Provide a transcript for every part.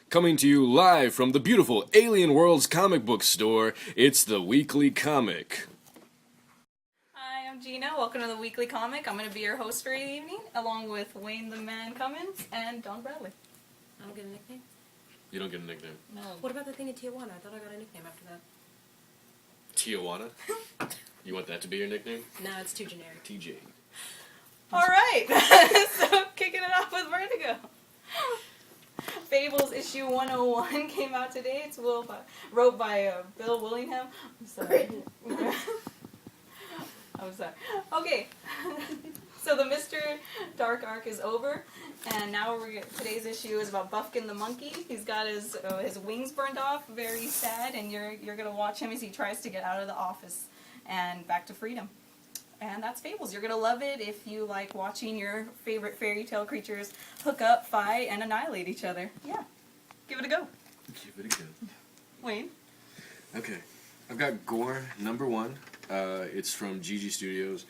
Coming to you live from the beautiful Alien Worlds comic book store, it's the Weekly Comic. Hi, I'm Gina. Welcome to the Weekly Comic. I'm going to be your host for the evening, along with Wayne the Man Cummins and Don Bradley. I don't get a nickname? You don't get a nickname. No. What about the thing in Tijuana? I thought I got a nickname after that. Tijuana? You want that to be your nickname? No, it's too generic. TJ. Alright, so kicking it off with Vertigo. Fables issue 101 came out today. It's wrote by Bill Willingham. I'm sorry. I'm sorry. Okay, so the Mr. Dark arc is over, and now today's issue is about Buffkin the monkey. He's got his wings burned off, very sad, and you're gonna watch him as he tries to get out of the office and back to freedom. And that's Fables. You're going to love it if you like watching your favorite fairy tale creatures hook up, fight, and annihilate each other. Yeah. Give it a go. Give it a go. Wayne? Okay. I've got Gore #1. It's from GG Studios.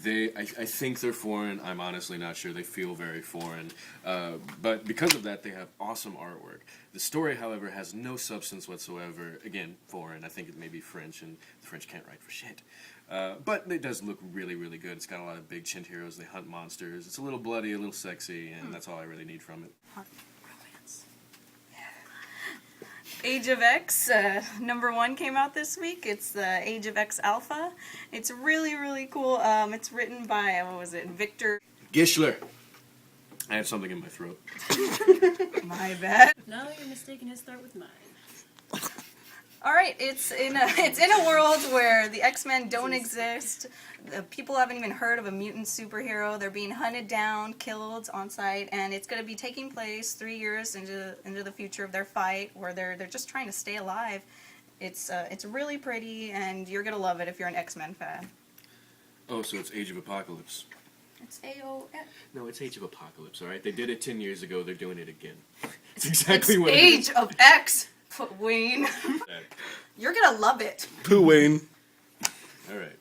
I think they're foreign. I'm honestly not sure. They feel very foreign. But because of that, they have awesome artwork. The story, however, has no substance whatsoever. Again, foreign. I think it may be French, and the French can't write for shit. But it does look really, really good. It's got a lot of big chint heroes. They hunt monsters. It's a little bloody, a little sexy, and that's all I really need from it. Romance. Age of X, #1 came out this week. It's the Age of X Alpha. It's really, really cool. It's written by, Victor Gischler. I have something in my throat. My bad. No, you're mistaking his throat with mine. Alright, it's in a world where the X-Men don't exist. People haven't even heard of a mutant superhero. They're being hunted down, killed on sight, and it's going to be taking place 3 years into the future of their fight, where they're just trying to stay alive. It's really pretty, and you're going to love it if you're an X-Men fan. Oh, so it's Age of Apocalypse. It's AOX. No, it's Age of Apocalypse, alright? They did it 10 years ago. They're doing it again. It's exactly what Age of X, Wayne. You're going to love it. Pooh Wayne. Alright.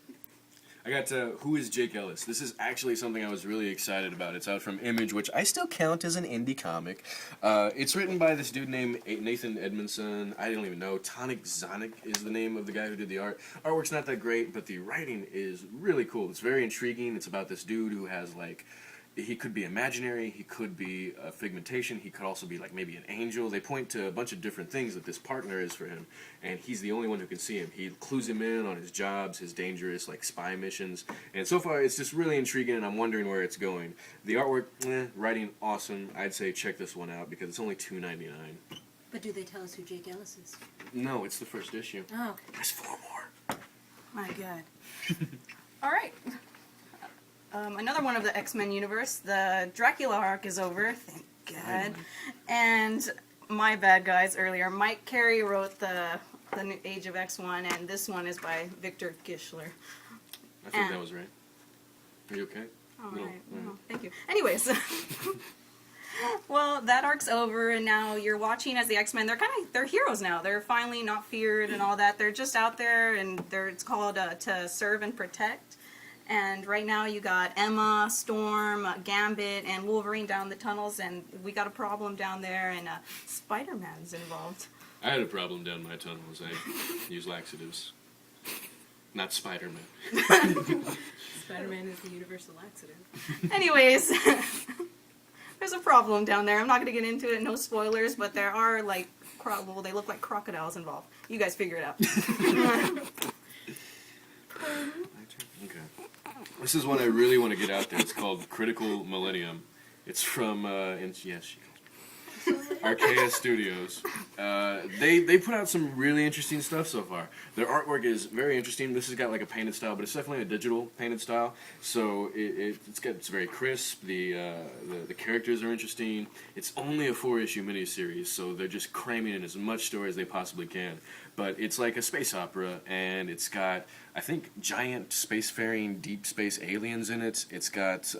I got Who is Jake Ellis? This is actually something I was really excited about. It's out from Image, which I still count as an indie comic. It's written by this dude named Nathan Edmondson. I don't even know. Tonic Zonic is the name of the guy who did the art. Artwork's not that great, but the writing is really cool. It's very intriguing. It's about this dude who has, like, he could be imaginary, he could be a figmentation, he could also be like maybe an angel. They point to a bunch of different things that this partner is for him, and he's the only one who can see him. He clues him in on his jobs, his dangerous like spy missions, and so far it's just really intriguing, and I'm wondering where it's going. The artwork, writing awesome. I'd say check this one out because it's only $2.99. But do they tell us who Jake Ellis is? No, it's the first issue. Oh, okay. There's 4 more. My God. Alright. Another one of the X-Men universe, the Dracula arc is over, thank God. And my bad guys earlier, Mike Carey wrote the new Age of X one, and this one is by Victor Gischler. I think that was right. Are you okay? Alright, well, thank you. Anyways, well, that arc's over, and now you're watching as the X-Men. They're heroes now. They're finally not feared and all that. They're just out there, and it's called To Serve and Protect. And right now you got Emma, Storm, Gambit, and Wolverine down the tunnels, and we got a problem down there, and Spider-Man's involved. I had a problem down my tunnels. I use laxatives. Not Spider-Man. Spider-Man is the universal laxative. Anyways, there's a problem down there. I'm not going to get into it, no spoilers, but there are, like, they look like crocodiles involved. You guys figure it out. Okay. This is one I really want to get out there. It's called Critical Millennium. It's from Archaea Studios. They put out some really interesting stuff so far. Their artwork is very interesting. This has got like a painted style, but it's definitely a digital painted style. So it's very crisp. The characters are interesting. It's only a 4-issue miniseries, so they're just cramming in as much story as they possibly can. But it's like a space opera, and it's got, I think, giant spacefaring deep space aliens in it. It's got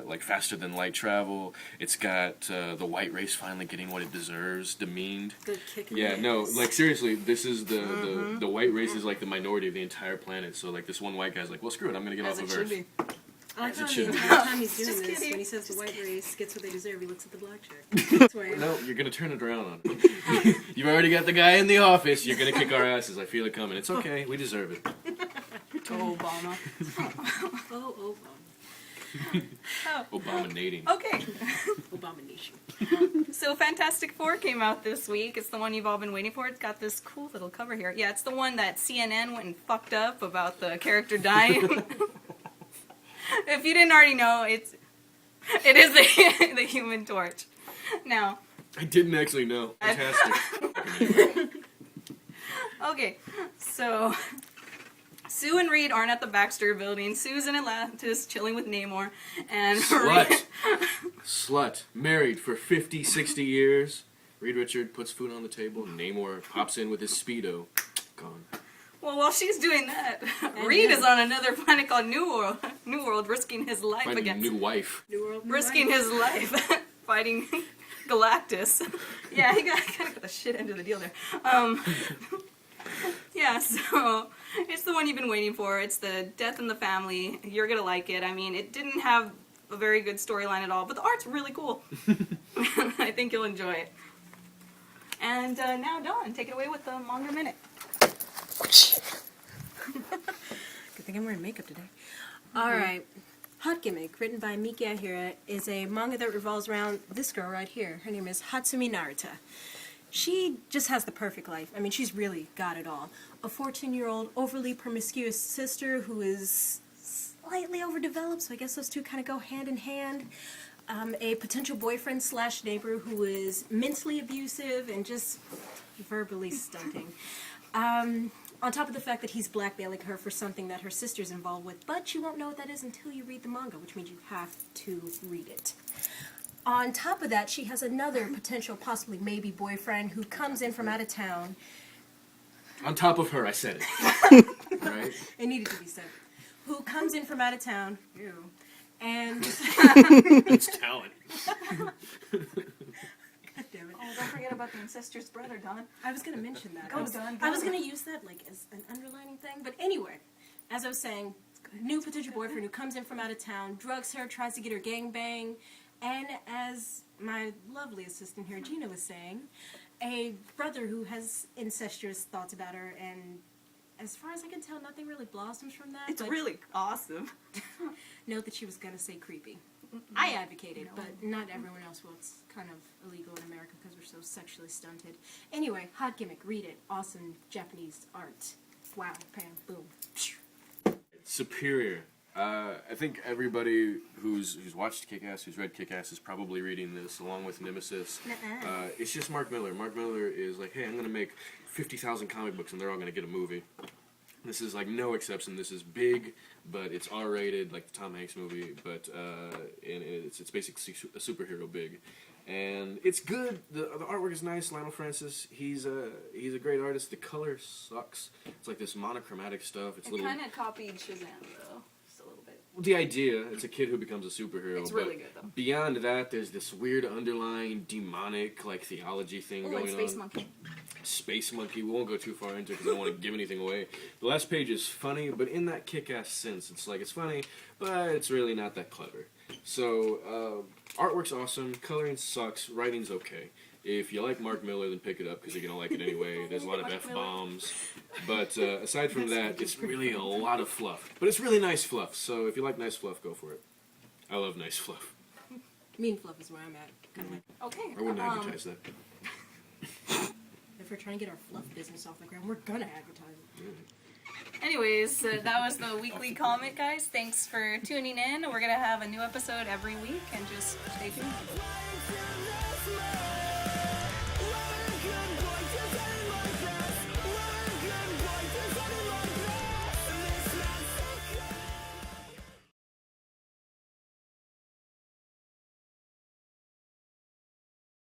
like faster than light travel. It's got the white race finally getting what it deserves, demeaned. Good kick. Yeah, no, like seriously, this is the white race is like the minority of the entire planet. So like this one white guy's like, well, screw it, I'm gonna get off of Earth. I like As how it the should be. entire time he's doing Just this, kidding. when he says the Just white race gets what they deserve, he looks at the black chick. That's why. No, you're gonna turn it around on me. You've already got the guy in the office. You're gonna kick our asses. I feel it coming. It's okay. We deserve it. Oh, Obama. Oh, Obama-nating. Okay. abomination. So Fantastic Four came out this week. It's the one you've all been waiting for. It's got this cool little cover here. Yeah, it's the one that CNN went and fucked up about the character dying. If you didn't already know, it is the Human Torch. Now, I didn't actually know. Fantastic. okay, so Sue and Reed aren't at the Baxter building. Sue's in Atlantis chilling with Namor, and Slut. Slut. Married for 50, 60 years. Reed Richard puts food on the table. Namor pops in with his Speedo. Gone. well, while she's doing that, Reed is on another planet called New World, risking his life Finding a against new wife. New world, new risking life. his life fighting Galactus. Yeah, he kind of got the shit end of the deal there. Yeah, so it's the one you've been waiting for. It's the Death in the Family. You're gonna like it. I mean, it didn't have a very good storyline at all, but the art's really cool. I think you'll enjoy it. And now, Dawn, take it away with the manga minute. Good thing I'm wearing makeup today. Alright. Hot Gimmick, written by Miki Ahira, is a manga that revolves around this girl right here. Her name is Hatsumi Narita. She just has the perfect life. I mean, she's really got it all. A 14-year-old, overly promiscuous sister who is slightly overdeveloped, so I guess those two kind of go hand in hand. A potential boyfriend slash neighbor who is mentally abusive and just verbally stunting. On top of the fact that he's blackmailing her for something that her sister's involved with, but you won't know what that is until you read the manga, which means you have to read it. On top of that, she has another potential, possibly maybe boyfriend who comes in from out of town. On top of her, I said it. Right? It needed to be said. Who comes in from out of town. Ew. And... It's talent. God damn it. Oh, don't forget about the incestuous brother, Dawn. I was going to mention that. Go, Dawn, go. I was going to use that like as an underlining thing. But anyway, as I was saying, new potential boyfriend who comes in from out of town, drugs her, tries to get her gangbang. And as my lovely assistant here, Gina, was saying, a brother who has incestuous thoughts about her, and as far as I can tell, nothing really blossoms from that. It's but really awesome. note that she was going to say creepy. I advocated, but not everyone else will. It's kind of illegal in America because we're so sexually stunted. Anyway, Hot Gimmick, read it. Awesome Japanese art. Wow, bam, boom. Superior. I think everybody who's watched Kick-Ass, who's read Kick-Ass, is probably reading this along with Nemesis. It's just Mark Miller. Mark Miller is like, hey, I'm going to make 50,000 comic books and they're all going to get a movie. This is like no exception. This is big, but it's R-rated, like the Tom Hanks movie, but and it's basically a superhero big. And it's good. The artwork is nice. Lionel Francis, he's a great artist. The color sucks. It's like this monochromatic stuff. It's It little. kind of copied Shazam, though. Just a little bit. The idea, it's a kid who becomes a superhero. It's but really good, though. Beyond that, there's this weird underlying demonic like theology thing Oh, going and Space on. Monkey. Space Monkey. We won't go too far into it because I don't want to give anything away. The last page is funny, but in that kick-ass sense. It's like, it's funny, but it's really not that clever. So, artwork's awesome, coloring sucks, writing's okay. If you like Mark Miller, then pick it up because you're going to like it anyway. There's a lot of F-bombs. But aside from that, it's really a lot of fluff. But it's really nice fluff, so if you like nice fluff, go for it. I love nice fluff. Mean fluff is where I'm at. Kind of like, Okay. I wouldn't advertise that. if we're trying to get our fluff business off the ground, we're gonna advertise it. Anyways, that was the weekly comic, guys. Thanks for tuning in. We're going to have a new episode every week, and just stay tuned.